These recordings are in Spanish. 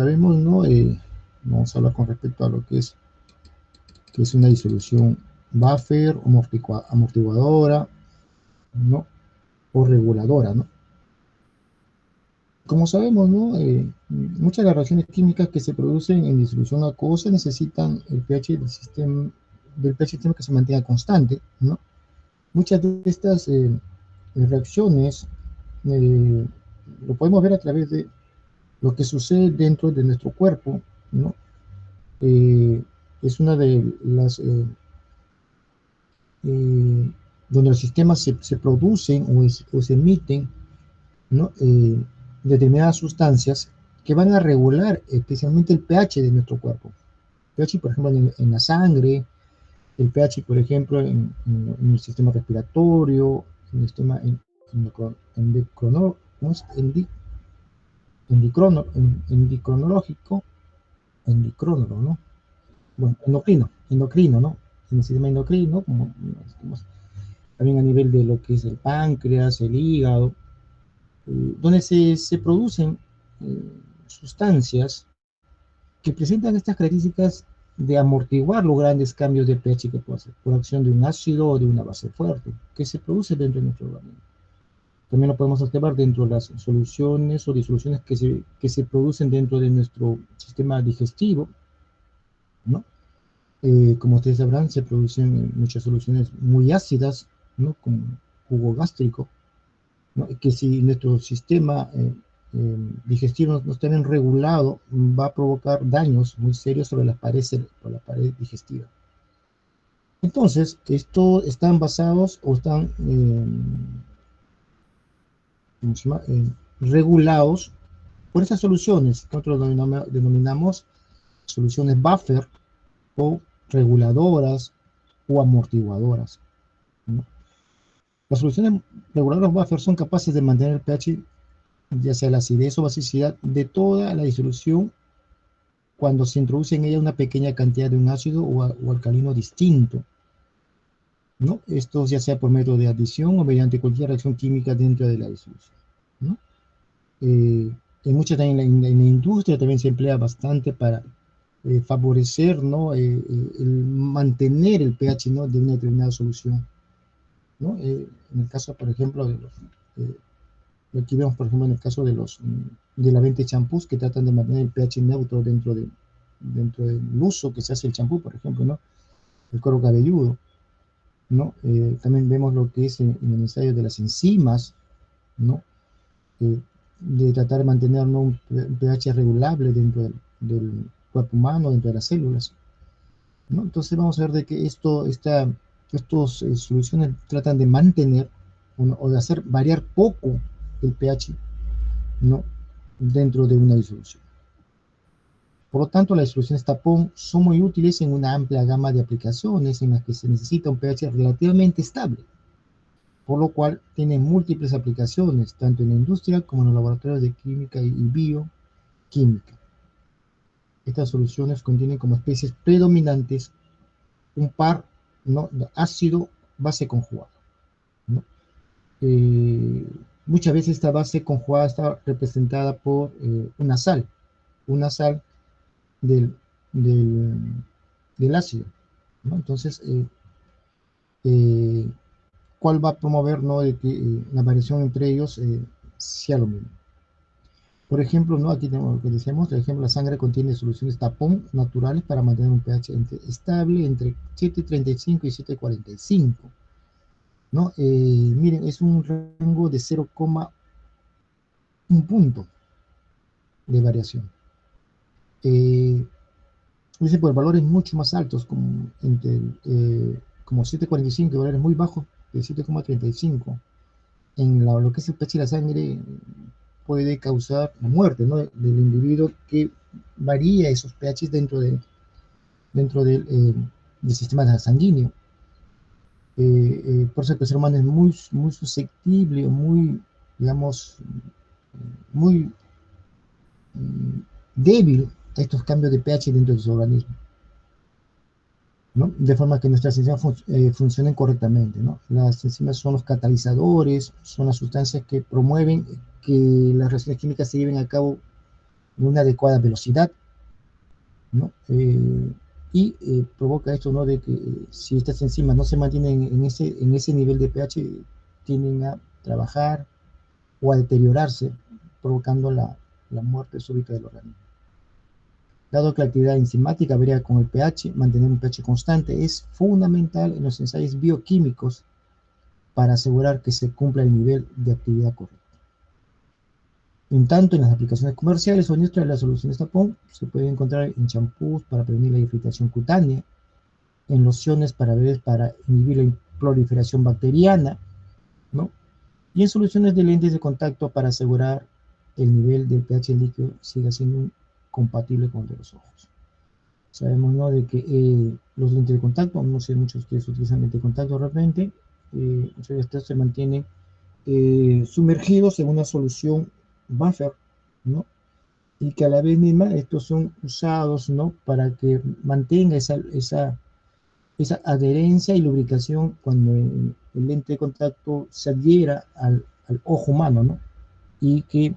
sabemos, ¿no? Vamos a hablar con respecto a lo que es una disolución buffer, amortiguadora, ¿no? O reguladora, ¿no? Como sabemos, ¿no? Muchas de las reacciones químicas que se producen en disolución acuosa necesitan el pH del pH sistema que se mantenga constante, ¿no? Muchas de estas reacciones eh, lo podemos ver a través de lo que sucede dentro de nuestro cuerpo, ¿no? Es una de las donde los sistemas se producen o se emiten, ¿no? Determinadas sustancias que van a regular especialmente el pH de nuestro cuerpo. pH, por ejemplo, en la sangre, el pH, por ejemplo, en el sistema respiratorio, en el sistema endocrinológico, ¿no? Bueno, endocrino, ¿no? En el sistema endocrino, como también a nivel de lo que es el páncreas, el hígado, donde se producen sustancias que presentan estas características de amortiguar los grandes cambios de pH que puede hacer por acción de un ácido o de una base fuerte que se produce dentro de nuestro organismo. También lo podemos observar dentro de las soluciones o disoluciones que se producen dentro de nuestro sistema digestivo, ¿no? Como ustedes sabrán, se producen muchas soluciones muy ácidas, ¿no? Como jugo gástrico, ¿no? Que si nuestro sistema digestivo no está bien regulado, va a provocar daños muy serios sobre la pared digestiva. Entonces, estos están basados o están regulados por esas soluciones que nosotros denominamos soluciones buffer o reguladoras o amortiguadoras, ¿no? Las soluciones reguladoras buffer son capaces de mantener el pH, ya sea la acidez o basicidad, de toda la disolución cuando se introduce en ella una pequeña cantidad de un ácido o alcalino distinto, ¿no? Esto ya sea por método de adición o mediante cualquier reacción química dentro de la disolución, ¿no? En muchas también en la industria también se emplea bastante para favorecer, ¿no? El mantener el pH, ¿no? De una determinada solución, ¿no? En el caso, por ejemplo, de aquí vemos, por ejemplo, en el caso de la venta de champús que tratan de mantener el pH neutro dentro del uso que se hace el champú, por ejemplo, ¿no? El cuero cabelludo, ¿no? También vemos lo que es en el ensayo de las enzimas, ¿no? De tratar de mantener, ¿no? un pH regulable dentro del cuerpo humano, dentro de las células, ¿no? Entonces vamos a ver de que estas soluciones tratan de mantener o de hacer variar poco el pH, ¿no? Dentro de una disolución. Por lo tanto, las disoluciones tapón son muy útiles en una amplia gama de aplicaciones en las que se necesita un pH relativamente estable, por lo cual tienen múltiples aplicaciones, tanto en la industria como en los laboratorios de química y bioquímica. Estas soluciones contienen como especies predominantes un par, ¿no? de ácido-base conjugado, ¿no? Muchas veces esta base conjugada está representada por una sal del, del, del ácido, ¿no? Entonces, ¿cuál va a promover, ¿no? de que la variación entre ellos sea lo mismo? Por ejemplo, ¿no? Aquí tenemos lo que decíamos, por ejemplo, la sangre contiene soluciones tapón naturales para mantener un pH estable entre 7,35 y 7,45, ¿no? Miren, es un rango de 0,1 punto de variación. Dice por valores mucho más altos, como, como 7,45, y valores muy bajos de 7,35. En lo que es el pH de la sangre puede causar la muerte, ¿no? del individuo que varía esos pH dentro del sistema sanguíneo. Por eso el ser humano es muy susceptible, muy, digamos, muy débil a estos cambios de pH dentro de su organismo, ¿no? De forma que nuestras enzimas funcionen correctamente, ¿no? Las enzimas son los catalizadores, son las sustancias que promueven que las reacciones químicas se lleven a cabo una adecuada velocidad, ¿no? Provoca esto, ¿no? De que si estas enzimas no se mantienen en ese nivel de pH, tienden a trabajar o a deteriorarse, provocando la muerte súbita del organismo. Dado que la actividad enzimática varía con el pH, mantener un pH constante es fundamental en los ensayos bioquímicos para asegurar que se cumpla el nivel de actividad correcto. En tanto, en las aplicaciones comerciales o industriales, las soluciones tapón se pueden encontrar en champús para prevenir la irritación cutánea, en lociones para inhibir la proliferación bacteriana, ¿no? Y en soluciones de lentes de contacto para asegurar el nivel del pH líquido siga siendo compatible con el de los ojos. Sabemos, ¿no?, de que los lentes de contacto, no sé, muchos de ustedes utilizan lentes de contacto de repente, muchos de estos se mantienen sumergidos en una solución buffer, ¿no? Y que a la vez misma estos son usados, ¿no?, para que mantenga esa adherencia y lubricación cuando el lente de contacto se adhiera al ojo humano, ¿no? Y que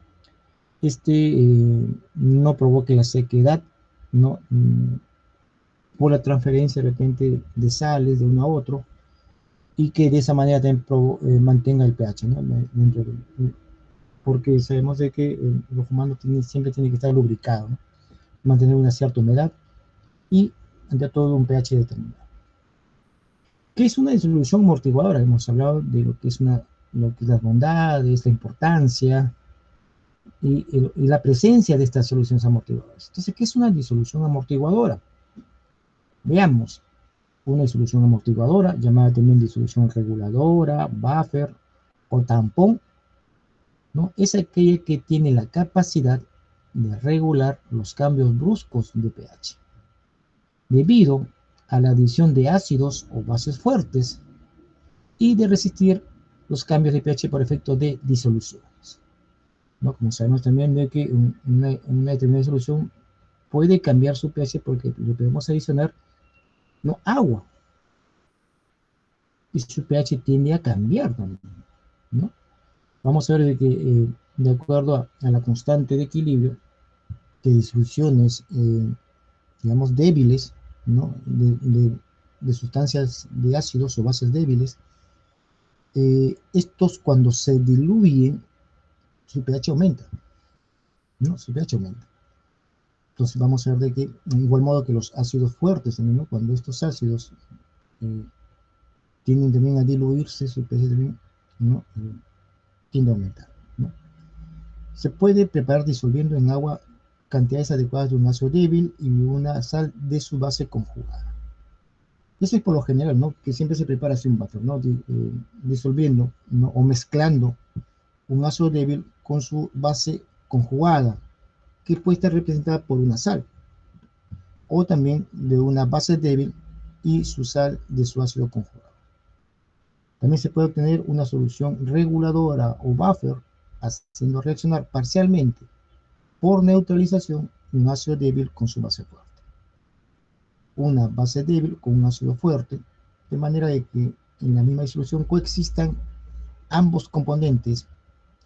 no provoque la sequedad, ¿no? Por la transferencia de repente de sales de uno a otro, y que de esa manera también mantenga el pH, ¿no? Porque sabemos de que el ojo humano siempre tiene que estar lubricado, ¿no? Mantener una cierta humedad y ante todo un pH determinado. ¿Qué es una disolución amortiguadora? Hemos hablado de lo que es las bondades, la importancia y la presencia de estas soluciones amortiguadoras. Entonces, ¿qué es una disolución amortiguadora? Veamos. Una disolución amortiguadora, llamada también disolución reguladora, buffer o tampón, ¿no?, es aquella que tiene la capacidad de regular los cambios bruscos de pH, debido a la adición de ácidos o bases fuertes y de resistir los cambios de pH por efecto de disoluciones, ¿no? Como sabemos también de que una determinada disolución puede cambiar su pH porque le podemos adicionar, ¿no?, agua, y su pH tiende a cambiar también, ¿no? Vamos a ver de que de acuerdo a la constante de equilibrio de disoluciones, digamos, débiles, ¿no?, de sustancias de ácidos o bases débiles, estos cuando se diluyen, su pH aumenta, ¿no? Su pH aumenta. Entonces vamos a ver de que, de igual modo que los ácidos fuertes, ¿no?, cuando estos ácidos tienden también a diluirse, su pH también, ¿no?, tiende a aumentar, ¿no? Se puede preparar disolviendo en agua cantidades adecuadas de un ácido débil y una sal de su base conjugada. Eso es por lo general, ¿no?, que siempre se prepara así un buffer, ¿no?, disolviendo, ¿no?, o mezclando un ácido débil con su base conjugada, que puede estar representada por una sal, o también de una base débil y su sal de su ácido conjugado. También se puede obtener una solución reguladora o buffer haciendo reaccionar parcialmente por neutralización un ácido débil con su base fuerte, una base débil con un ácido fuerte, de manera de que en la misma disolución coexistan ambos componentes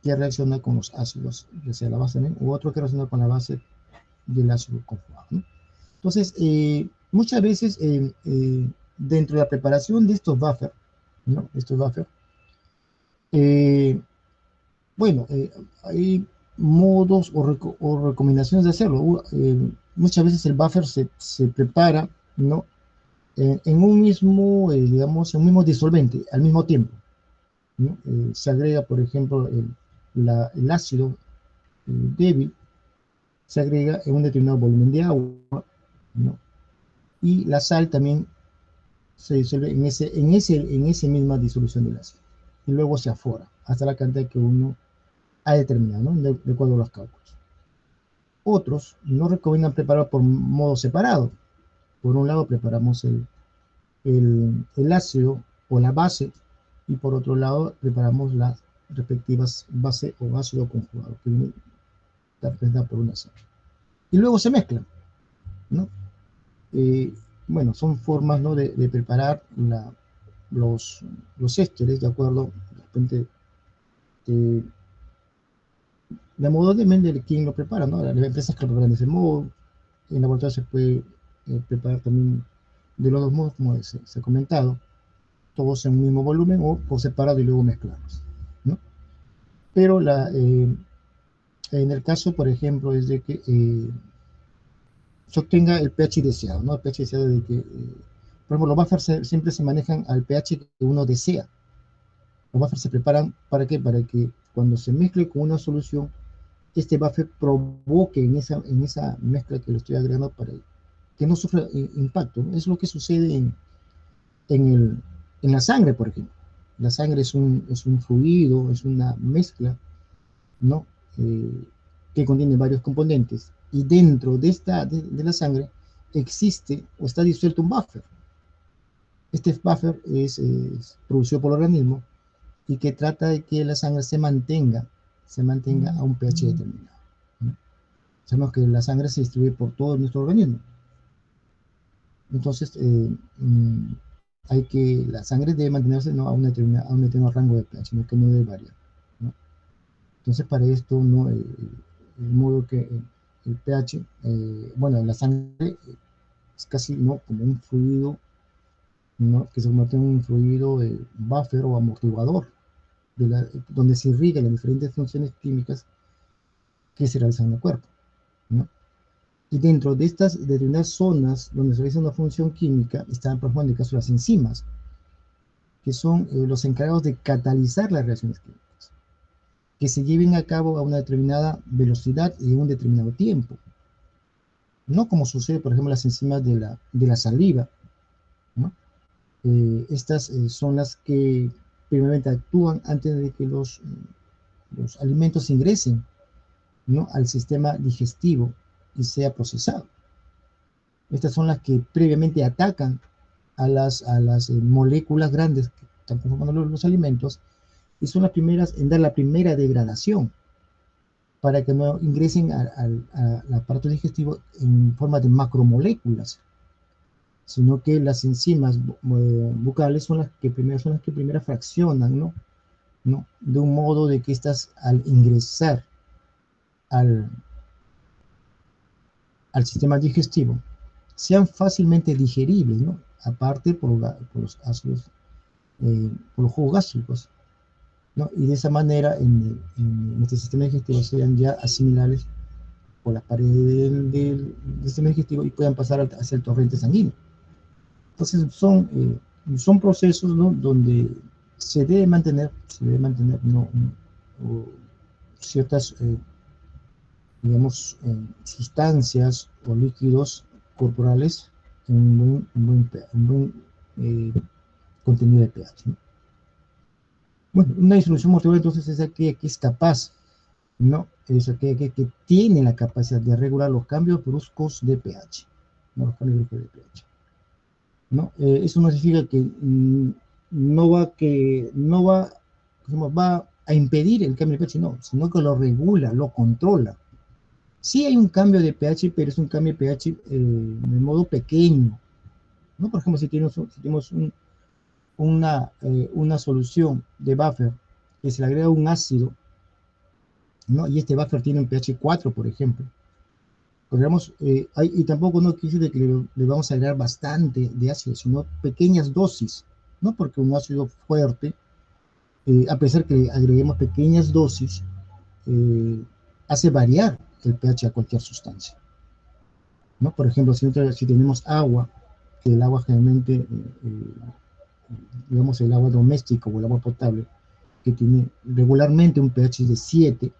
que reaccionan con los ácidos, ya sea la base u otro que reacciona con la base del ácido conjugado, ¿no? Entonces, muchas veces dentro de la preparación de estos buffers, ¿no?, bueno, hay modos o recomendaciones de hacerlo. Muchas veces el buffer se prepara, ¿no?, en un mismo, digamos, en un mismo disolvente al mismo tiempo, ¿no? Se agrega, por ejemplo, el ácido débil, se agrega en un determinado volumen de agua, ¿no? Y la sal también se disuelve en esa misma disolución del ácido. Y luego se afora hasta la cantidad que uno ha determinado, ¿no?, de acuerdo a los cálculos. Otros no recomiendan preparar por modo separado. Por un lado preparamos el ácido o la base, y por otro lado preparamos las respectivas base o ácido conjugado, que viene representada por una sal. Y luego se mezclan, ¿no? Bueno, son formas, ¿no?, de preparar los ésteres, de acuerdo, de repente, De modo depende de quién lo prepara, ¿no? Las empresas que lo preparan de ese modo, en laboratorio se puede preparar también de los dos modos, como se ha comentado, todos en un mismo volumen o por separado y luego mezclarlos, ¿no? Pero en el caso, por ejemplo, es de que se obtenga el pH deseado, ¿no? El pH deseado de que, por ejemplo, los buffers siempre se manejan al pH que uno desea. Los buffers se preparan ¿para qué? Para que cuando se mezcle con una solución, este buffer provoque en esa mezcla que le estoy agregando para que no sufra impacto, ¿no? Es lo que sucede en, el, en la sangre, por ejemplo. La sangre es un fluido, es una mezcla, ¿no? Que contiene varios componentes. Y dentro de la sangre existe o está disuelto un buffer. Este buffer es producido por el organismo y que trata de que la sangre se mantenga a un pH determinado, ¿no? Sabemos que la sangre se distribuye por todo nuestro organismo. Entonces, hay que, la sangre debe mantenerse, ¿no? a un determinado rango de pH, ¿no? Que no debe variar, ¿no? Entonces, para esto, ¿no? El modo que el pH, bueno, la sangre es casi, ¿no? como un fluido, ¿no? que se convierte en un fluido buffer o amortiguador, donde se irrigan las diferentes funciones químicas que se realizan en el cuerpo, ¿no? Y dentro de estas determinadas zonas donde se realiza una función química, están, por ejemplo, en el caso de las enzimas, que son los encargados de catalizar las reacciones químicas, que se lleven a cabo a una determinada velocidad y en un determinado tiempo. No como sucede, por ejemplo, las enzimas de la saliva, ¿no? Estas son las que primeramente actúan antes de que los alimentos ingresen, ¿no? al sistema digestivo y sea procesado. Estas son las que previamente atacan a las moléculas grandes que están conformando los alimentos y son las primeras en dar la primera degradación para que no ingresen al aparato digestivo en forma de macromoléculas, sino que las enzimas bucales son las que primero fraccionan, ¿no? ¿no? De un modo de que estas al ingresar al, al sistema digestivo sean fácilmente digeribles, ¿no? Aparte por los ácidos, por los jugos gástricos, ¿no? Y de esa manera en este sistema digestivo sean ya asimilables por las paredes del sistema digestivo y puedan pasar hacia el torrente sanguíneo. Entonces son procesos, ¿no? donde se debe mantener ¿no? ciertas, digamos, sustancias o líquidos corporales en un buen contenido de pH, ¿no? Bueno, una distribución mortal entonces es aquella que es capaz, ¿no? Es aquella que tiene la capacidad de regular los cambios bruscos de pH, ¿no? Los cambios bruscos de pH, ¿no? Eso no significa que va a impedir el cambio de pH, no, sino que lo regula, lo controla. Sí hay un cambio de pH, pero es un cambio de pH de modo pequeño, ¿no? Por ejemplo, si tenemos una solución de buffer que se le agrega un ácido, ¿no? Y este buffer tiene un pH 4, por ejemplo. Y tampoco no quiere decir que le vamos a agregar bastante de ácido, sino pequeñas dosis, ¿no? Porque un ácido fuerte, a pesar que le agreguemos pequeñas dosis, hace variar el pH a cualquier sustancia, ¿no? Por ejemplo, si tenemos agua, que el agua generalmente, digamos el agua doméstica o el agua potable, que tiene regularmente un pH de 7,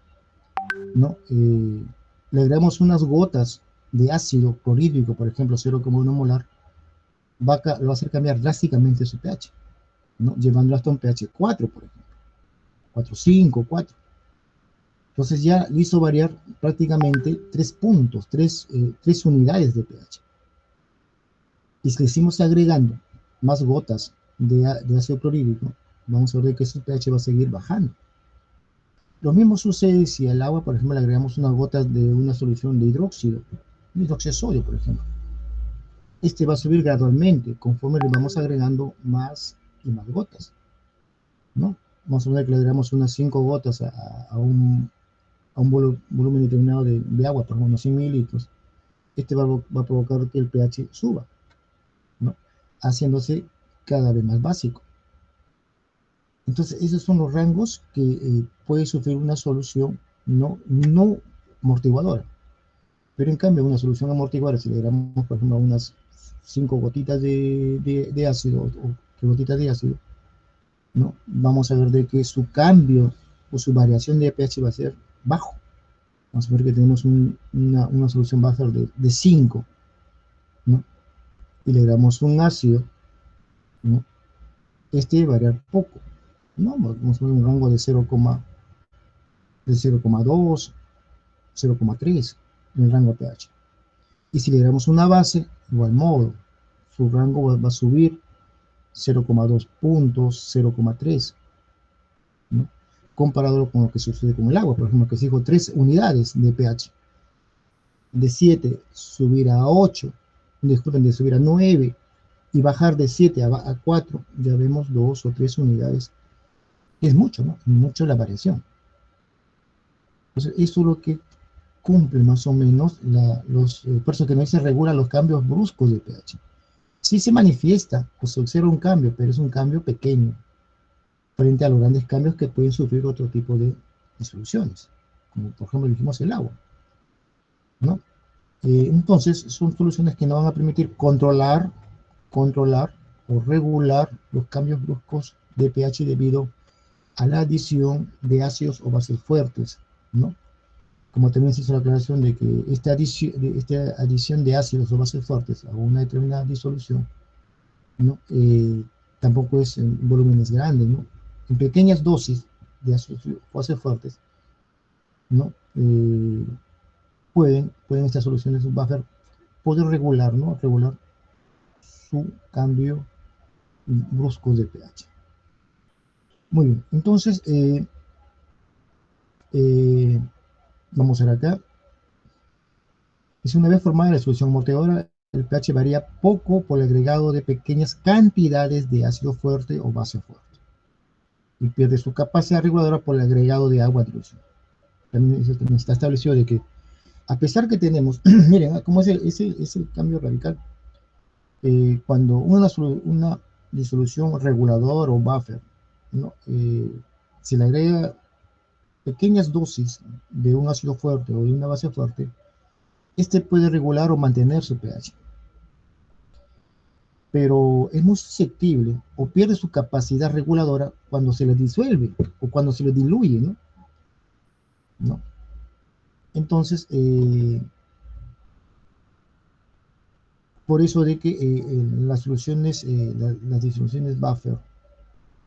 ¿no? Le agregamos unas gotas de ácido clorhídrico, por ejemplo, 0,1 molar, lo va a hacer cambiar drásticamente su pH, ¿no? Llevándolo hasta un pH 4, por ejemplo, 4,5, 4. Entonces ya le hizo variar prácticamente 3 puntos, 3 unidades de pH. Y si le seguimos agregando más gotas de ácido clorhídrico, vamos a ver que su pH va a seguir bajando. Lo mismo sucede si al agua, por ejemplo, le agregamos unas gotas de una solución de hidróxido de sodio, por ejemplo. Este va a subir gradualmente conforme le vamos agregando más y más gotas, ¿no? Vamos a ver que le agregamos unas 5 gotas a un a un volumen determinado de agua, por ejemplo, unos 100 mililitros, este va a provocar que el pH suba, ¿no? Haciéndose cada vez más básico. Entonces, esos son los rangos que puede sufrir una solución no amortiguadora. Pero en cambio, una solución amortiguadora, si le damos, por ejemplo, unas 5 gotitas de ácido o 3 gotitas de ácido, ¿no? Vamos a ver de que su cambio o su variación de pH va a ser bajo. Vamos a ver que tenemos una solución buffer de 5, ¿no? Y le damos un ácido, ¿no? Este va a variar poco, ¿no? Vamos a ver un rango de 0,2, 0,3 en el rango pH. Y si le damos una base, igual modo, su rango va a subir 0,2 puntos, 0,3, ¿no? Comparado con lo que sucede con el agua, por ejemplo, que se dijo 3 unidades de pH. De 7 subir a 8, disculpen, de subir a 9 y bajar de 7 a 4, ya vemos 2 o 3 unidades. Es mucho, ¿no? Mucho la variación. Entonces, eso es lo que cumple más o menos por eso que no se regulan los cambios bruscos de pH. Sí se manifiesta o se observa un cambio, pero es un cambio pequeño frente a los grandes cambios que pueden sufrir otro tipo de soluciones, como por ejemplo dijimos el agua, ¿no? Entonces son soluciones que no van a permitir controlar o regular los cambios bruscos de pH debido a la adición de ácidos o bases fuertes, ¿no? Como también se hizo la aclaración de que esta adición de ácidos o bases fuertes a una determinada disolución, ¿no? Tampoco es en volúmenes grandes, ¿no? En pequeñas dosis de ácidos o bases fuertes, ¿no? Pueden estas soluciones buffer poder regular, ¿no? Regular su cambio brusco de pH. Muy bien, entonces vamos a ver acá. Dice, una vez formada la solución amortiguadora, el pH varía poco por el agregado de pequeñas cantidades de ácido fuerte o base fuerte y pierde su capacidad reguladora por el agregado de agua dilución. También está establecido de que a pesar que tenemos, miren, cómo es el cambio radical. Cuando una disolución regulador o buffer, ¿no? Se le agrega pequeñas dosis de un ácido fuerte o de una base fuerte, este puede regular o mantener su pH. Pero es muy susceptible o pierde su capacidad reguladora cuando se le disuelve o cuando se le diluye, ¿no? ¿No? Entonces, por eso de que las soluciones, las disoluciones buffer,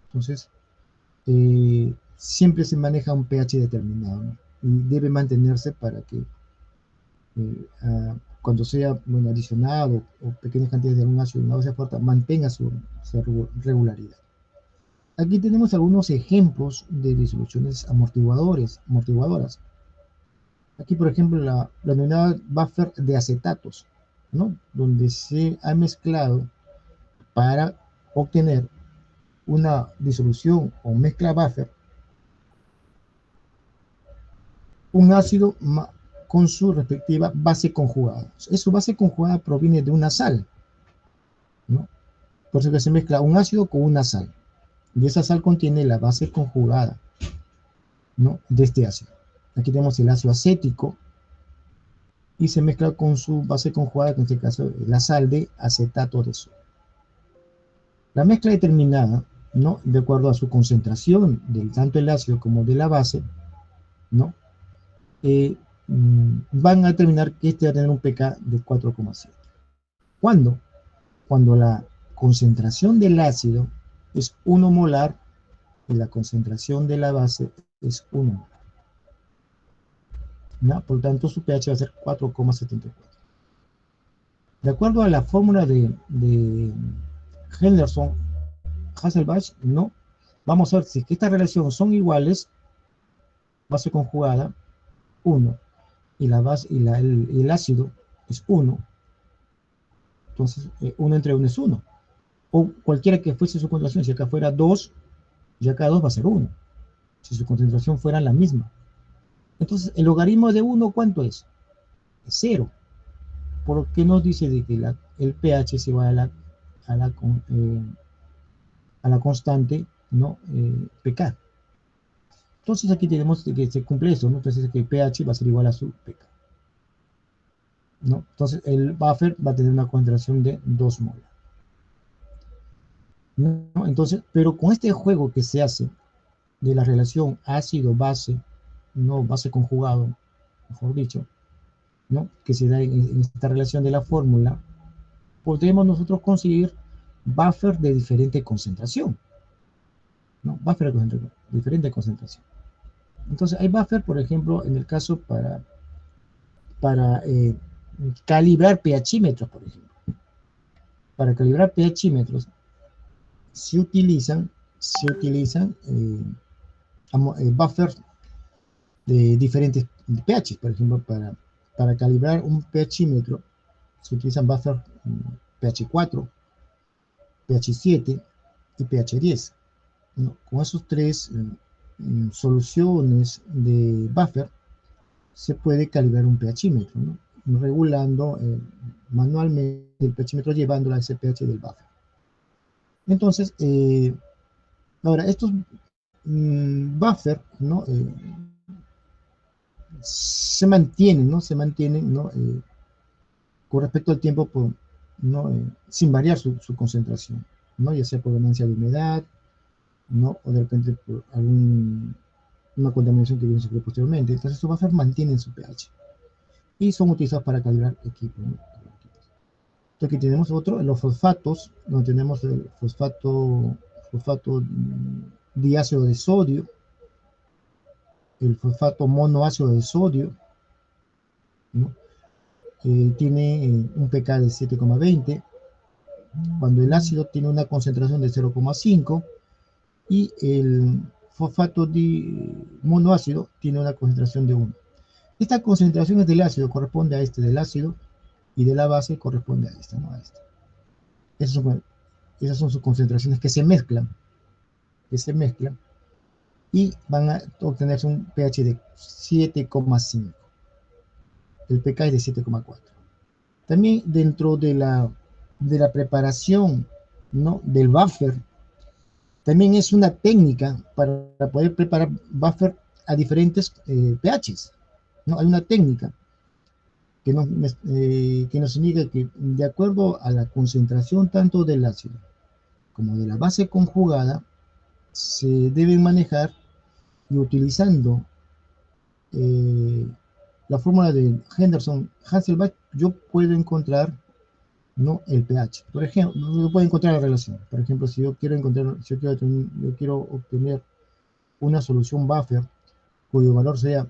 entonces, siempre se maneja un pH determinado, ¿no? Y debe mantenerse para que cuando sea adicionado o pequeñas cantidades de algún ácido en una base fuerte mantenga su regularidad. Aquí tenemos algunos ejemplos de disoluciones amortiguadoras. Aquí, por ejemplo, la denominada buffer de acetatos, ¿no? Donde se ha mezclado para obtener una disolución o mezcla buffer, un ácido con su respectiva base conjugada. Su base conjugada proviene de una sal, ¿no? Por eso que se mezcla un ácido con una sal. Y esa sal contiene la base conjugada, ¿no? De este ácido. Aquí tenemos el ácido acético y se mezcla con su base conjugada, que en este caso es la sal de acetato de sodio. La mezcla determinada, ¿no? De acuerdo a su concentración del tanto el ácido como de la base, ¿no? Van a determinar que este va a tener un pK de 4,7. ¿Cuándo? Cuando la concentración del ácido es 1 molar y la concentración de la base es 1 molar. ¿No? Por lo tanto, su pH va a ser 4,74. De acuerdo a la fórmula de Henderson-Hasselbalch, ¿no? Vamos a ver si estas relaciones son iguales, base conjugada 1 y la base y el ácido es 1, entonces 1 entre 1 es 1, o cualquiera que fuese su concentración. Si acá fuera 2 y acá 2 va a ser 1 si su concentración fuera la misma. Entonces, el logaritmo de 1, ¿cuánto es? Es 0. ¿Por qué nos dice de que el pH es igual a la, a la constante, ¿no? pK? Entonces aquí tenemos que se cumple eso, ¿no? Entonces que pH va a ser igual a su pK, ¿no? Entonces el buffer va a tener una concentración de 2 moles, ¿no? Entonces, pero con este juego que se hace de la relación ácido-base, no base conjugado, mejor dicho, ¿no? Que se da en esta relación de la fórmula, podemos nosotros conseguir buffer de diferente concentración, ¿no? Buffer de diferente concentración. Entonces hay buffer, por ejemplo, en el caso para calibrar pHímetros, por ejemplo. Para calibrar pHímetros se utilizan buffers de diferentes pH. Por ejemplo, para calibrar un pHímetro se utilizan buffers pH 4, pH 7 y pH 10. ¿No? Con esos tres soluciones de buffer se puede calibrar un pHímetro, ¿no? Regulando manualmente el pHímetro, llevándolo a ese pH del buffer. Entonces, ahora, estos buffer, ¿no? Se mantienen, ¿no? Se mantienen, ¿no? Con respecto al tiempo, ¿no? Sin variar su concentración, ¿no? Ya sea por ganancia de humedad, ¿no? O de repente por una contaminación que viene a sufrir posteriormente. Entonces, estos buffers mantienen su pH y son utilizados para calibrar equipos, ¿no? Entonces, aquí tenemos otro, los fosfatos, donde tenemos el fosfato diácido de sodio, el fosfato monoácido de sodio, ¿no? Tiene un pK de 7,20, cuando el ácido tiene una concentración de 0,5 y el fosfato monoácido tiene una concentración de 1. Esta concentración del ácido corresponde a este del ácido y de la base corresponde a esta, ¿no? A esta. Esas son sus concentraciones que se mezclan y van a obtenerse un pH de 7,5. El pK es de 7,4. También dentro de la preparación, ¿no? Del buffer, también es una técnica para poder preparar buffer a diferentes pHs, ¿no? Hay una técnica que nos indica que de acuerdo a la concentración tanto del ácido como de la base conjugada, se deben manejar y utilizando eh, la fórmula de Henderson-Hasselbalch, yo puedo encontrar, ¿no? El pH. Por ejemplo, yo puedo encontrar la relación. Por ejemplo, si yo quiero obtener una solución buffer cuyo valor sea,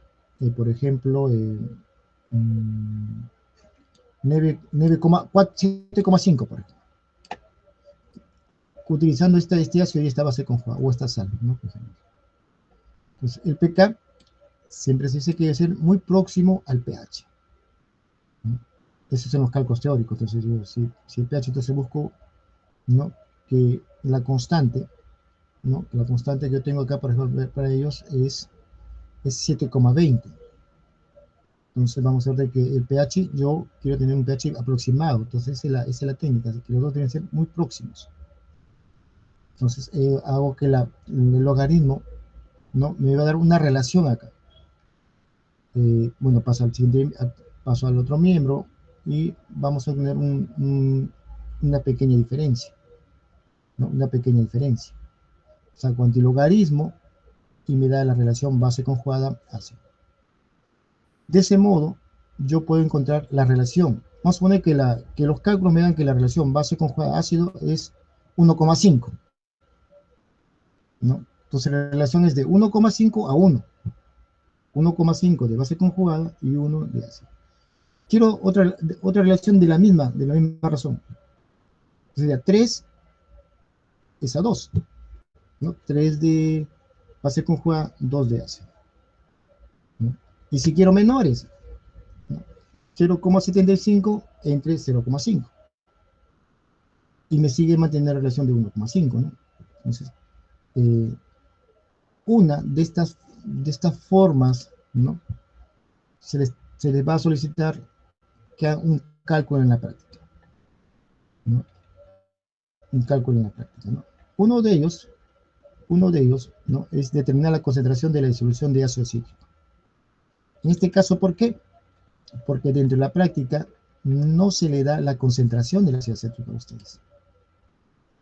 por ejemplo, 7,5, por ejemplo, utilizando este ácido y esta base conjugada, o esta sal, ¿no? Entonces, el pK siempre se dice que debe ser muy próximo al pH, ¿no? Esos son los cálculos teóricos. Entonces, si el pH, entonces busco, ¿no? Que la constante, ¿no? La constante que yo tengo acá, por ejemplo, para ellos es 7,20. Entonces vamos a ver que el pH, yo quiero tener un pH aproximado. Entonces esa es la técnica, que los dos deben ser muy próximos. Entonces hago que el logaritmo, ¿no? Me va a dar una relación acá. Bueno, paso al otro miembro y vamos a tener una pequeña diferencia, ¿no? Una pequeña diferencia. Saco antilogarismo y me da la relación base conjugada así. De ese modo, yo puedo encontrar la relación. Vamos a suponer que los cálculos me dan que la relación base conjugada ácido es 1,5, ¿no? Entonces la relación es de 1,5 a 1. 1,5 de base conjugada y 1 de ácido. Quiero otra relación de la misma razón. Sería 3 es a 2, ¿no? 3 de base conjugada, 2 de ácido, ¿no? Y si quiero menores, ¿no? 0,75 entre 0,5. Y me sigue manteniendo la relación de 1,5, ¿no? Entonces, una de estas formas, ¿no? se les va a solicitar que hagan un cálculo en la práctica, ¿no? Un cálculo en la práctica, ¿no? Uno de ellos, ¿no? Es determinar la concentración de la disolución de ácido cítrico. En este caso, ¿por qué? Porque dentro de la práctica no se le da la concentración del ácido cítrico a ustedes.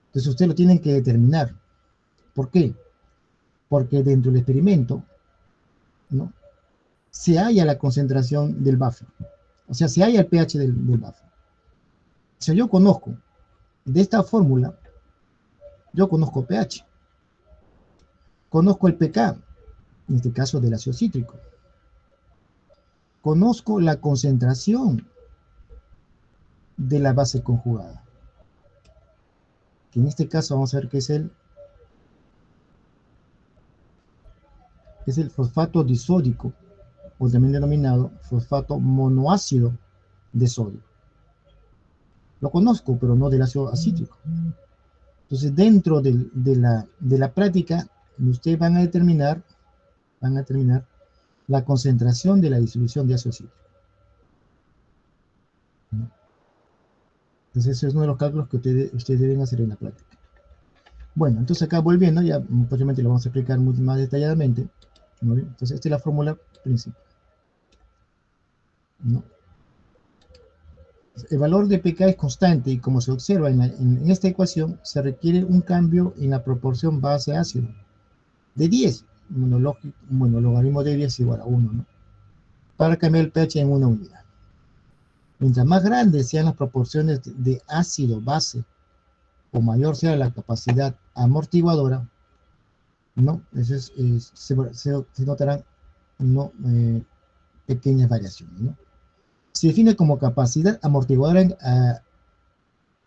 Entonces ustedes lo tienen que determinar. ¿Por qué? Porque dentro del experimento, ¿no?, se halla la concentración del buffer. O sea, se halla el pH del buffer. O sea, yo conozco de esta fórmula, yo conozco pH, conozco el pK, en este caso del ácido cítrico, conozco la concentración de la base conjugada, que en este caso vamos a ver que es el fosfato disódico, o también denominado fosfato monoácido de sodio. Lo conozco, pero no del ácido acítrico. Entonces, dentro de la práctica, ustedes van a determinar la concentración de la disolución de ácido cítrico. Entonces, ese es uno de los cálculos que ustedes deben hacer en la práctica. Bueno, entonces acá volviendo, ya posiblemente lo vamos a explicar mucho más detalladamente, ¿no? Entonces, esta es la fórmula principal, ¿no? El valor de pK es constante y como se observa en esta ecuación, se requiere un cambio en la proporción base-ácido de 10, bueno, logaritmo de 10 igual a 1, ¿no?, para cambiar el pH en una unidad. Mientras más grandes sean las proporciones de ácido-base o mayor sea la capacidad amortiguadora, ¿no?, se notarán, ¿no?, pequeñas variaciones, ¿no? Se define como capacidad amortiguadora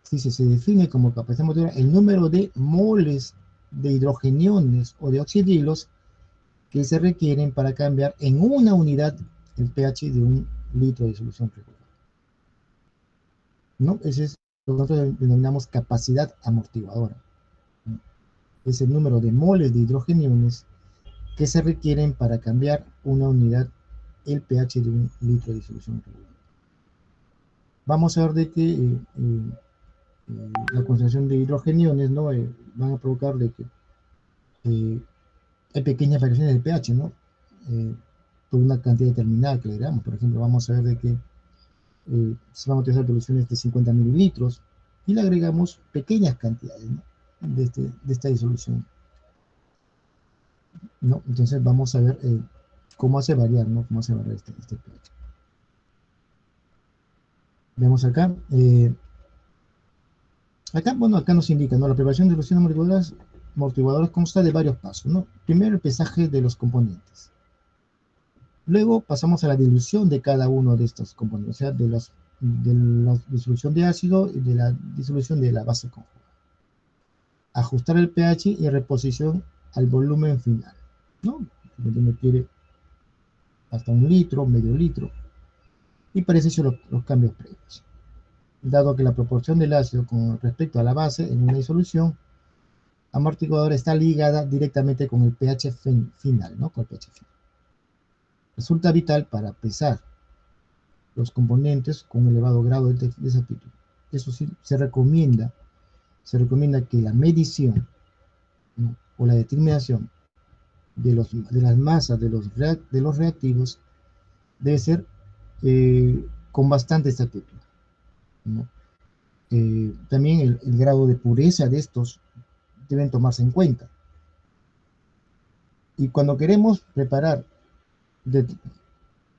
se define como capacidad amortiguadora el número de moles de hidrogeniones o de oxidilos que se requieren para cambiar en una unidad el pH de un litro de solución regular, ¿no? Ese es lo que nosotros denominamos capacidad amortiguadora, ¿no? Es el número de moles de hidrogeniones que se requieren para cambiar una unidad el pH de un litro de solución regular. Vamos a ver de que la concentración de hidrogeniones, ¿no?, van a provocar de que hay pequeñas variaciones del pH, ¿no?, por una cantidad determinada que le damos. Por ejemplo, vamos a ver de que se van a utilizar soluciones de 50 mililitros y le agregamos pequeñas cantidades, ¿no?, de esta disolución, ¿no? Entonces vamos a ver cómo hace variar, ¿no?, cómo hace variar este pH. Vemos acá, bueno, acá nos indica, ¿no?, la preparación de soluciones amortiguadoras consta de varios pasos, ¿no? Primero, el pesaje de los componentes. Luego pasamos a la dilución de cada uno de estos componentes, o sea, de la disolución de ácido y de la disolución de la base conjugada. Ajustar el pH y reposición al volumen final, ¿no? Uno quiere hasta 1 litro, medio litro, y para eso los cambios previos. Dado que la proporción del ácido con respecto a la base en una disolución amortiguadora está ligada directamente con el pH final, ¿no?, con el pH final. Resulta vital para pesar los componentes con elevado grado de exactitud. Eso sí, se recomienda que la medición, ¿no?, o la determinación de las masas de los reactivos debe ser con bastante exactitud, ¿no? También el grado de pureza de estos deben tomarse en cuenta. Y cuando queremos preparar de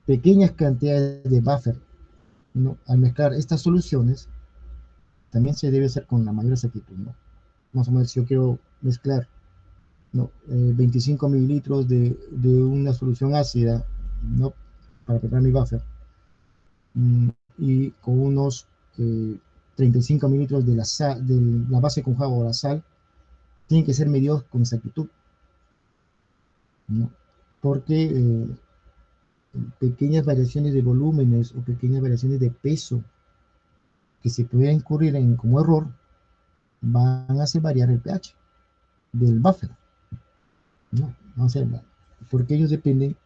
pequeñas cantidades de buffer, ¿no?, al mezclar estas soluciones, también se debe hacer con la mayor exactitud, ¿no? Más o menos, si yo quiero mezclar, ¿no?, 25 mililitros de una solución ácida, ¿no?, para preparar mi buffer, y con unos 35 mililitros de la base conjugada o la sal, tienen que ser medidos con exactitud, ¿no?, porque pequeñas variaciones de volúmenes o pequeñas variaciones de peso que se pueden incurrir como error van a hacer variar el pH del buffer, ¿no? Vamos a ver, porque ellos dependen,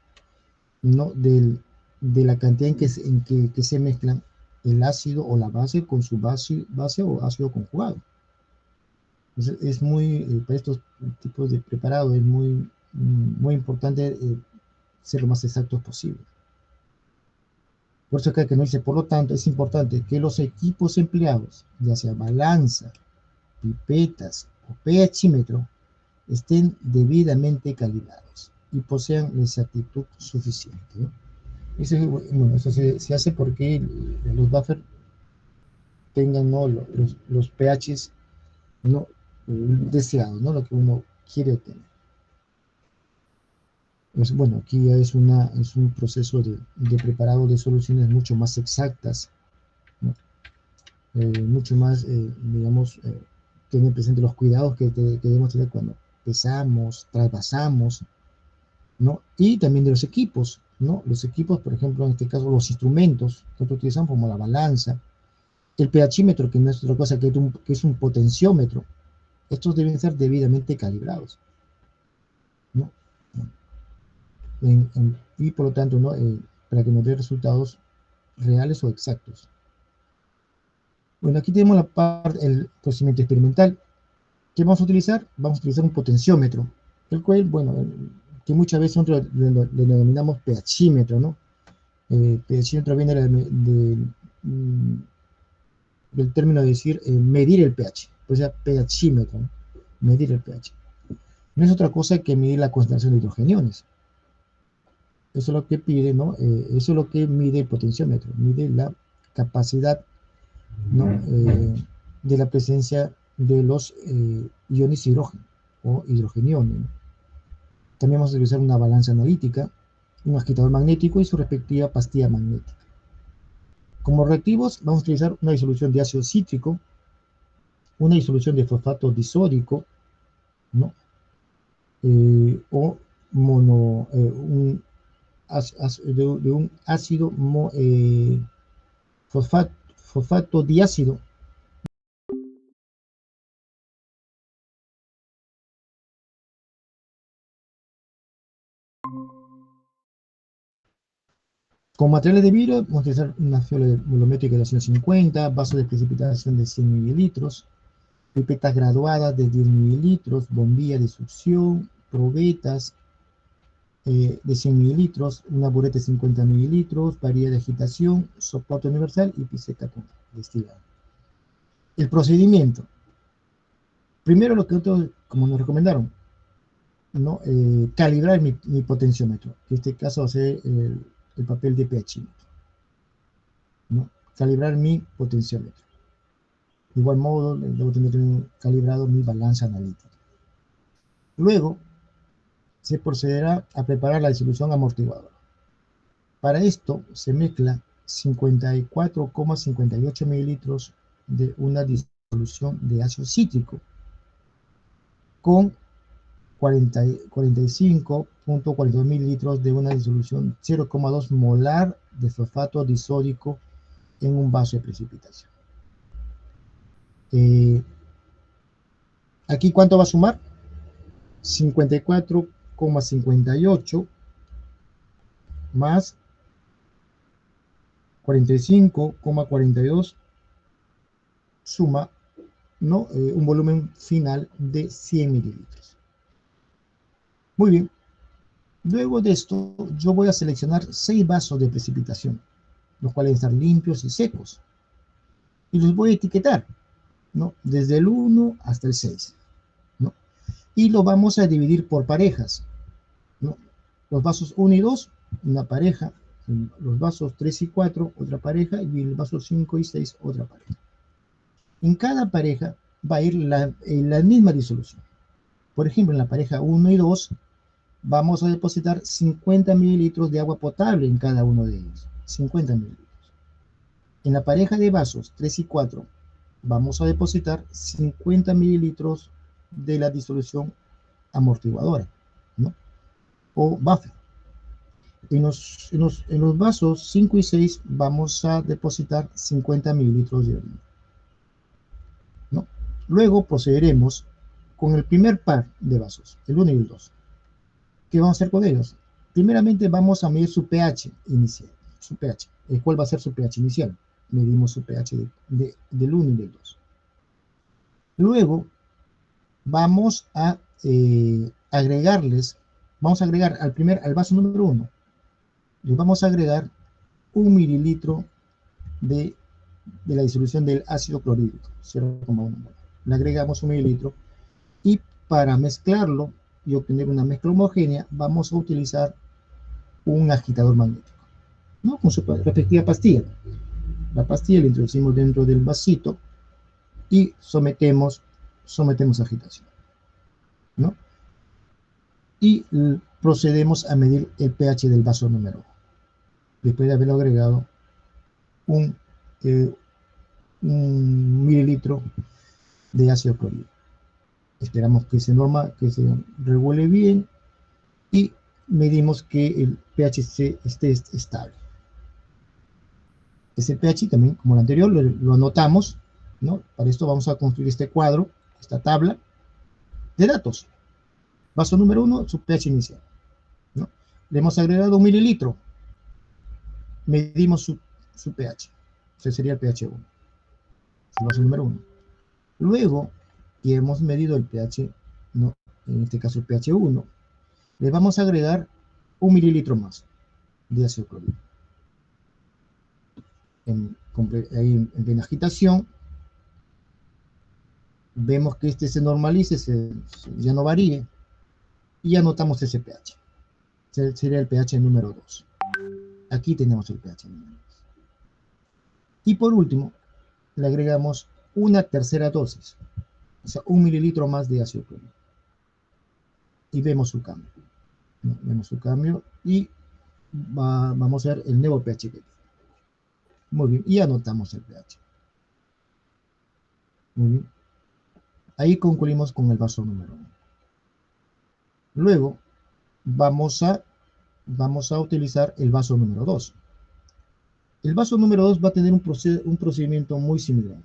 ¿no?, del de la cantidad que se mezclan el ácido o la base con su base o ácido conjugado. Entonces, es muy, para estos tipos de preparado, es muy importante ser lo más exactos posible. Por eso acá que nos dice, por lo tanto, es importante que los equipos empleados, ya sea balanza, pipetas o pHímetro, estén debidamente calibrados y posean la exactitud suficiente, ¿no? Eso, bueno, eso se hace porque los buffers tengan, ¿no?, los pHs, ¿no?, deseados, ¿no?, lo que uno quiere obtener. Pues, bueno, aquí ya es un proceso de preparado de soluciones mucho más exactas, ¿no? Mucho más, digamos, tener presente los cuidados que debemos tener cuando pesamos, trasvasamos, ¿no? Y también de los equipos, ¿no? Los equipos, por ejemplo, en este caso, los instrumentos que nosotros utilizamos, como la balanza, el pHímetro, que no es otra cosa que es un potenciómetro. Estos deben ser debidamente calibrados, ¿no? Y por lo tanto, ¿no?, para que nos dé resultados reales o exactos. Bueno, aquí tenemos la parte, el procedimiento experimental. ¿Qué vamos a utilizar? Vamos a utilizar un potenciómetro, el cual, bueno, que muchas veces nosotros le denominamos pHímetro, ¿no? pHímetro viene del término de decir medir el pH, o sea, pHímetro, ¿no? Medir el pH. No es otra cosa que medir la concentración de hidrogeniones. Eso es lo que pide, ¿no? Eso es lo que mide el potenciómetro, mide la capacidad, ¿no?, de la presencia de los iones hidrógeno o hidrogeniones, ¿no? También vamos a utilizar una balanza analítica, un agitador magnético y su respectiva pastilla magnética. Como reactivos vamos a utilizar una disolución de ácido cítrico, una disolución de fosfato disódico, ¿no?, o de un ácido fosfato diácido. Con materiales de vidrio vamos a utilizar una fiola volumétrica de 250, vaso de precipitación de 100 mililitros, pipetas graduadas de 10 mililitros, bombilla de succión, probetas de 100 mililitros, una bureta de 50 mililitros, varilla de agitación, soporte universal y pizeta destilada. El procedimiento. Primero, lo que nosotros, como nos recomendaron, ¿no?, calibrar mi potenciómetro, que en este caso va a ser el papel de pHímetro, ¿no? Calibrar mi potenciómetro. De igual modo, debo tener calibrado mi balanza analítica. Luego, se procederá a preparar la disolución amortiguadora. Para esto, se mezcla 54,58 mililitros de una disolución de ácido cítrico con 45,42 mililitros de una disolución 0,2 molar de fosfato disódico en un vaso de precipitación. Aquí, ¿cuánto va a sumar? 54,58 más 45,42 suma, ¿no?, un volumen final de 100 mililitros. Muy bien. Luego de esto, yo voy a seleccionar 6 vasos de precipitación, los cuales están limpios y secos. Y los voy a etiquetar, ¿no?, desde el 1 hasta el 6, ¿no? Y lo vamos a dividir por parejas, ¿no? Los vasos 1 y 2, una pareja. Los vasos 3 y 4, otra pareja. Y los vasos 5 y 6, otra pareja. En cada pareja va a ir la misma disolución. Por ejemplo, en la pareja 1 y 2, vamos a depositar 50 mililitros de agua potable en cada uno de ellos. 50 mililitros. En la pareja de vasos 3 y 4, vamos a depositar 50 mililitros de la disolución amortiguadora, ¿no?, o buffer. En los vasos 5 y 6 vamos a depositar 50 mililitros de orina, ¿no? Luego procederemos con el primer par de vasos, el 1 y el 2. ¿Qué vamos a hacer con ellos? Primeramente vamos a medir su pH inicial. su pH. ¿Cuál va a ser su pH inicial? Medimos su pH del 1 y del 2. Luego vamos a vamos a agregar al vaso número 1, le vamos a agregar 1 mililitro de la disolución del ácido clorhídrico, 0,1. Le agregamos 1 mililitro y para mezclarlo y obtener una mezcla homogénea vamos a utilizar un agitador magnético, ¿no? Con su respectiva pastilla. La pastilla la introducimos dentro del vasito y sometemos a agitación, ¿no? Y procedemos a medir el pH del vaso número 1, después de haberlo agregado un mililitro de ácido clorhídrico. Esperamos que se revuelve bien y medimos que el pH esté estable. Ese pH también, como el anterior, lo anotamos, ¿no? Para esto vamos a construir este cuadro, esta tabla de datos. Vaso número 1, su pH inicial, ¿no? Le hemos agregado 1 mililitro, medimos su pH, ese sería el pH 1, el vaso número 1. Luego que hemos medido el pH, ¿no? En este caso el pH 1, le vamos a agregar 1 mililitro más de ácido clorhídrico. Ahí en plena agitación, vemos que este se normalice, ya no varíe, y anotamos ese pH. Sería el pH número 2. Aquí tenemos el pH número 2. Y por último, le agregamos una tercera dosis, o sea, 1 mililitro más de ácido clorhídrico. Y vemos su cambio. Vemos su cambio y vamos a ver el nuevo pH que tiene. Muy bien, y anotamos el pH. Muy bien. Ahí concluimos con el vaso número 1. Luego vamos a utilizar el vaso número 2. El vaso número 2 va a tener un procedimiento muy similar,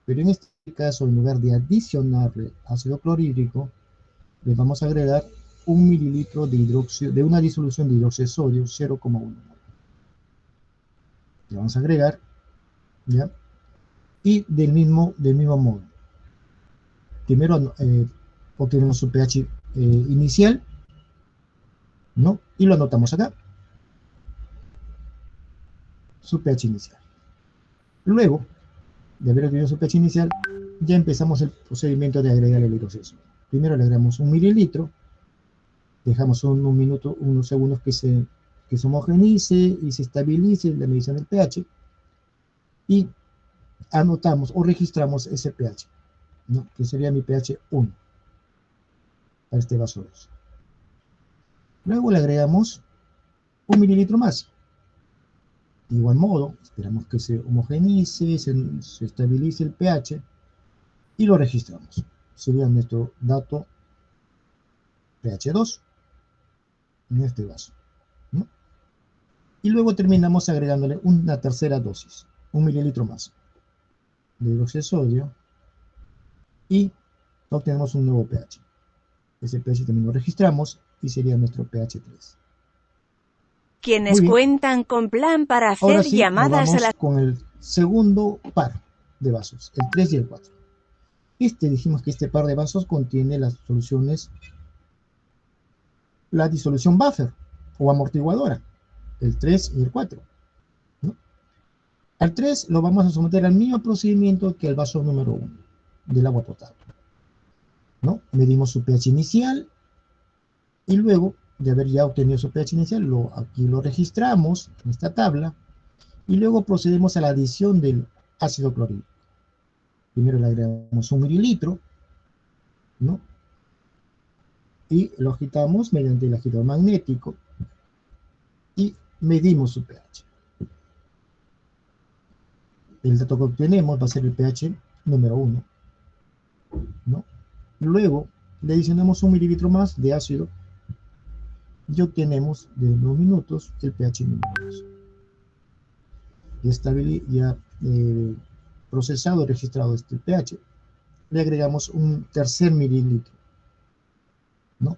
pero en este caso, en lugar de adicionarle ácido clorhídrico, le vamos a agregar 1 mililitro de una disolución de hidróxido de sodio, 0,1. Le vamos a agregar, ¿ya? Y del mismo modo. Primero obtenemos su pH inicial, ¿no? Y lo anotamos acá. Su pH inicial. Luego de haber obtenido su pH inicial, ya empezamos el procedimiento de agregar el hidróxido de sodio. Primero le agregamos 1 mililitro, dejamos unos segundos que se homogenice y se estabilice la medición del pH, y anotamos o registramos ese pH, ¿no? Que sería mi pH 1 a este vaso 2. Luego le agregamos 1 mililitro más. De igual modo, esperamos que se homogenice, se estabilice el pH y lo registramos. Sería nuestro dato pH 2 en este vaso, ¿no? Y luego terminamos agregándole una tercera dosis, 1 mililitro más de hidróxido de sodio, y obtenemos un nuevo pH. Ese pH también lo registramos y sería nuestro pH 3. Quienes cuentan con plan para hacer ahora sí, llamadas vamos con el segundo par de vasos, el 3 y el 4. Dijimos que este par de vasos contiene las soluciones, la disolución buffer o amortiguadora, el 3 y el 4, ¿no? Al 3 lo vamos a someter al mismo procedimiento que el vaso número 1 del agua potable, ¿no? Medimos su pH inicial y luego de haber ya obtenido su pH inicial, aquí lo registramos en esta tabla y luego procedemos a la adición del ácido clorhídrico. Primero le agregamos 1 mililitro, ¿no? Y lo agitamos mediante el agitador magnético y medimos su pH. El dato que obtenemos va a ser el pH número 1, ¿no? Luego le adicionamos 1 mililitro más de ácido y obtenemos de unos minutos el pH número 2. Ya procesado, registrado este pH, le agregamos un tercer mililitro, ¿no?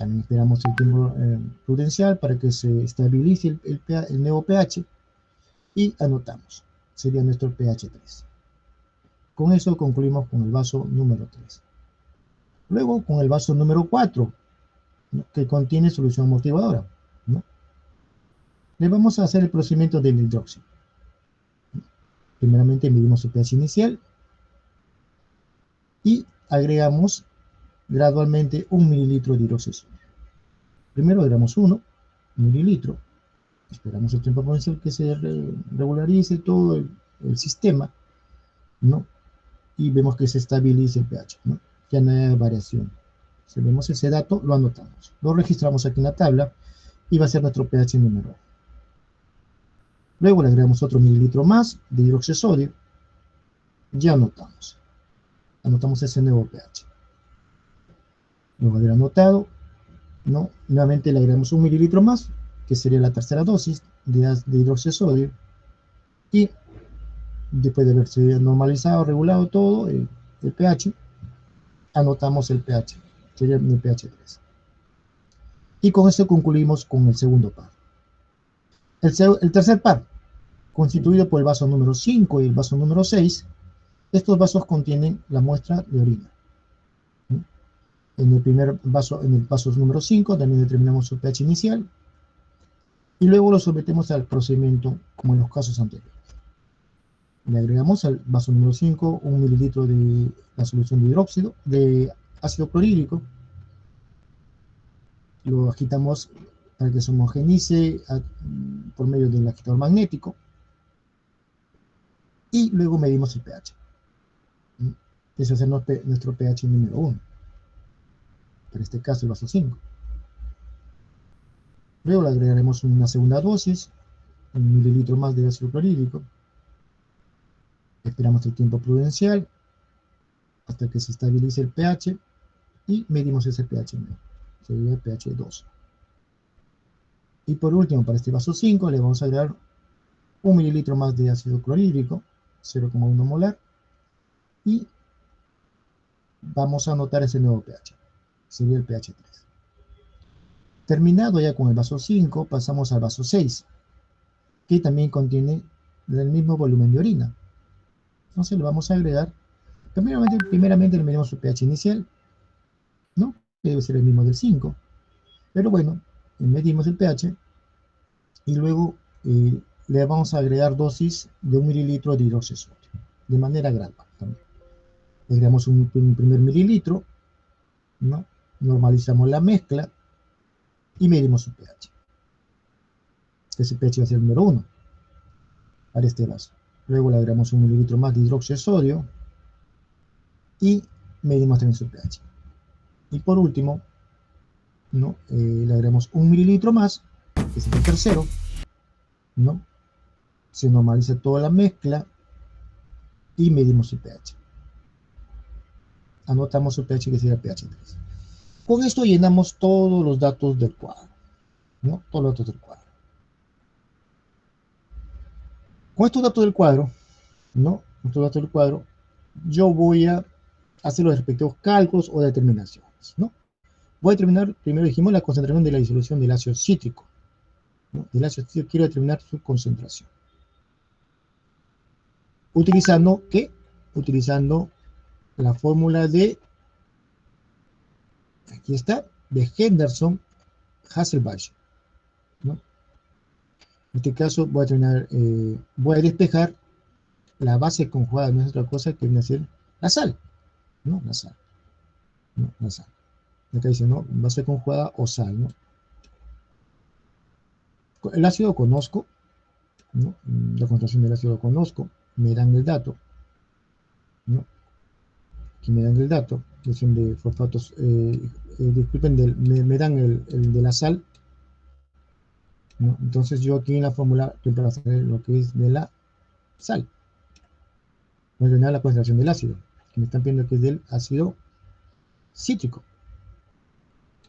También esperamos el tiempo prudencial para que se estabilice el nuevo pH y anotamos. Sería nuestro pH 3. Con eso concluimos con el vaso número 3. Luego con el vaso número 4, ¿no?, que contiene solución amortiguadora, ¿no? Le vamos a hacer el procedimiento del hidróxido. Primeramente medimos su pH inicial y agregamos gradualmente 1 mililitro de hidróxido. Primero agregamos 1 mililitro, esperamos el tiempo prudencial que se regularice todo el sistema, ¿no? Y vemos que se estabilice el pH, ¿no? Ya no hay variación. Si vemos ese dato, lo anotamos. Lo registramos aquí en la tabla y va a ser nuestro pH número 1. Luego le agregamos otro mililitro más de hidróxido de sodio. Ya anotamos. Anotamos ese nuevo pH. Luego de haber anotado, ¿no?, nuevamente le agregamos 1 mililitro más, que sería la tercera dosis de hidróxido de sodio. Y después de haberse normalizado, regulado todo el pH, anotamos el pH. Sería el pH 3. Y con esto concluimos con el segundo par. El tercer par, constituido por el vaso número 5 y el vaso número 6, estos vasos contienen la muestra de orina. En el vaso número 5 también determinamos su pH inicial y luego lo sometemos al procedimiento como en los casos anteriores. Le agregamos al vaso número 5 1 mililitro de la solución de hidróxido, de ácido clorhídrico. Lo agitamos para que se homogenice por medio del agitador magnético. Y luego medimos el pH. Ese va a ser nuestro pH número 1. Para este caso el vaso 5. Luego le agregaremos una segunda dosis, 1 mililitro más de ácido clorhídrico. Esperamos el tiempo prudencial hasta que se estabilice el pH y medimos ese pH nuevo. Sería el pH 2. Y por último, para este vaso 5 le vamos a agregar 1 mililitro más de ácido clorhídrico, 0,1 molar, y vamos a anotar ese nuevo pH. Sería el pH 3. Terminado ya con el vaso 5, pasamos al vaso 6, que también contiene el mismo volumen de orina. Entonces le vamos a agregar, primeramente le medimos su pH inicial, ¿no?, que debe ser el mismo del 5, pero bueno, medimos el pH y luego le vamos a agregar dosis de 1 mililitro de hidróxido de sodio, de manera gradual también. Le agregamos un primer mililitro, ¿no?, normalizamos la mezcla y medimos su pH. Ese pH va a ser el número 1 para este vaso. Luego le agregamos 1 mililitro más de hidróxido de sodio y medimos también su pH. Y por último, ¿no?, le agregamos 1 mililitro más, que es el tercero, ¿no? Se normaliza toda la mezcla y medimos su pH. Anotamos su pH, que sería pH 3. Con esto llenamos todos los datos del cuadro, ¿no? Todos los datos del cuadro. Con estos datos del cuadro, ¿no?, yo voy a hacer los respectivos cálculos o determinaciones, ¿no? Voy a determinar, primero dijimos, la concentración de la disolución del ácido cítrico, ¿no? Del ácido cítrico quiero determinar su concentración. ¿Utilizando qué? Utilizando la fórmula de, aquí está, de Henderson-Hasselbalch, ¿no? En este caso voy a despejar la base conjugada, no es otra cosa que viene a ser la sal, ¿no? La sal, ¿no? La sal. Acá dice, ¿no?, base conjugada o sal, ¿no? El ácido conozco, ¿no?, la concentración del ácido conozco, me dan el dato, ¿no? Aquí me dan el dato, que son de fosfatos, disculpen, me dan el de la sal, ¿no? Entonces yo aquí en la fórmula estoy para hacer lo que es de la sal. Voy a ordenar la concentración del ácido, que me están pidiendo que es del ácido cítrico.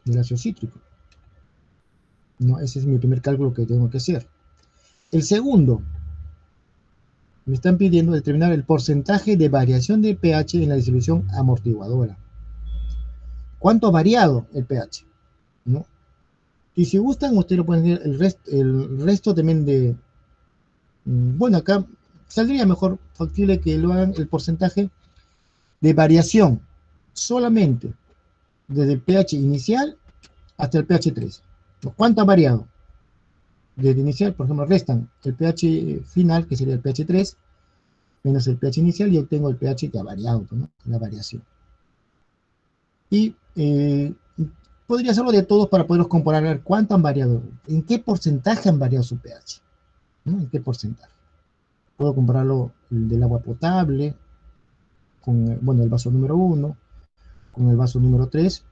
Del ácido cítrico. No, ese es mi primer cálculo que tengo que hacer. El segundo, me están pidiendo determinar el porcentaje de variación de pH en la disolución amortiguadora. ¿Cuánto ha variado el pH? ¿no? Y si gustan, ustedes lo pueden ver el resto también de, bueno, acá saldría mejor factible que lo hagan el porcentaje de variación solamente desde el pH inicial hasta el pH 3. ¿Cuánto ha variado? Desde inicial, por ejemplo, restan el pH final, que sería el pH 3, menos el pH inicial, y obtengo el pH que ha variado, ¿no? La variación. Y podría hacerlo de todos para poderlos comparar, a ver cuánto han variado, en qué porcentaje han variado su pH, ¿no? En qué porcentaje. Puedo compararlo del agua potable con, bueno, el vaso número 1, con el vaso número 3,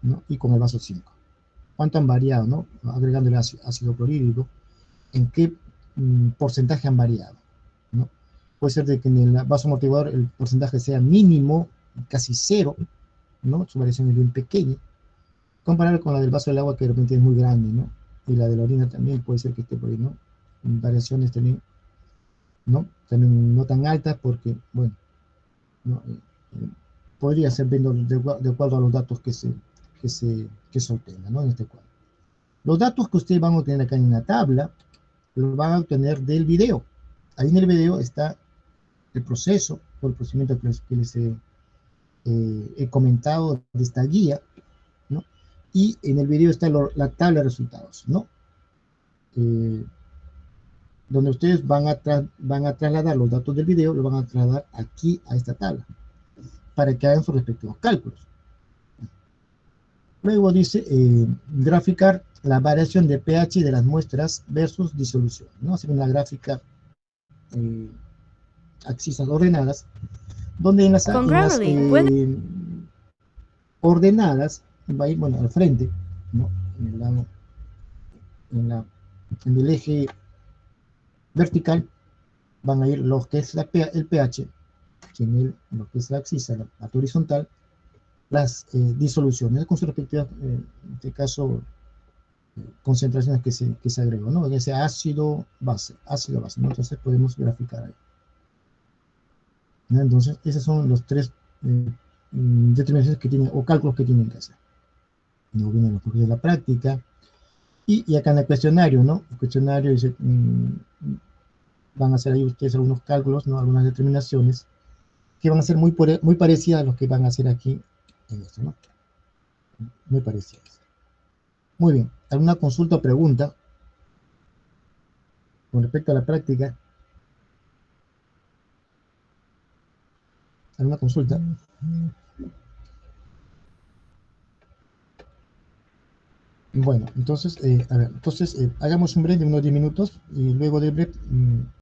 ¿no? Y con el vaso 5. ¿Cuánto han variado, no? Agregando el ácido clorhídrico, en qué porcentaje han variado, ¿no? Puede ser de que en el vaso amortiguador el porcentaje sea mínimo, casi cero, ¿no? Su variación es bien pequeña. Compararlo con la del vaso del agua, que de repente es muy grande, ¿no? Y la de la orina también puede ser que esté por ahí, ¿no? Variaciones también, ¿no? También no tan altas porque, bueno, ¿no? Podría ser viendo de acuerdo a los datos que se obtengan, ¿no? En este cuadro. Los datos que ustedes van a obtener acá en la tabla, los van a obtener del video. Ahí en el video está el proceso o el procedimiento que les he comentado de esta guía, ¿no? Y en el video está la tabla de resultados, ¿no? Donde ustedes van a trasladar los datos del video, los van a trasladar aquí a esta tabla, para que hagan sus respectivos cálculos. Luego dice graficar la variación de pH de las muestras versus disolución, ¿no? Hacer una gráfica abscisas ordenadas, donde en las ordenadas va a ir, bueno, al frente, ¿no? En el eje vertical van a ir lo que es el pH, y en lo que es la abscisa, la parte horizontal, las disoluciones con sus respectivas, en este caso, concentraciones que se agregan, ¿no? Ya sea ácido, base, ¿no? Entonces podemos graficar ahí, ¿no? Entonces, esos son los tres determinaciones que tienen, o cálculos que tienen que hacer. No vienen los de la práctica. Y acá en el cuestionario, ¿no? El cuestionario dice, van a hacer ahí ustedes algunos cálculos, ¿no? Algunas determinaciones que van a ser muy parecidas a los que van a hacer aquí en esto, ¿no? Muy parecidas. Muy bien. ¿Alguna consulta o pregunta con respecto a la práctica? ¿Alguna consulta? Bueno, entonces, a ver, entonces hagamos un break de unos 10 minutos y luego del break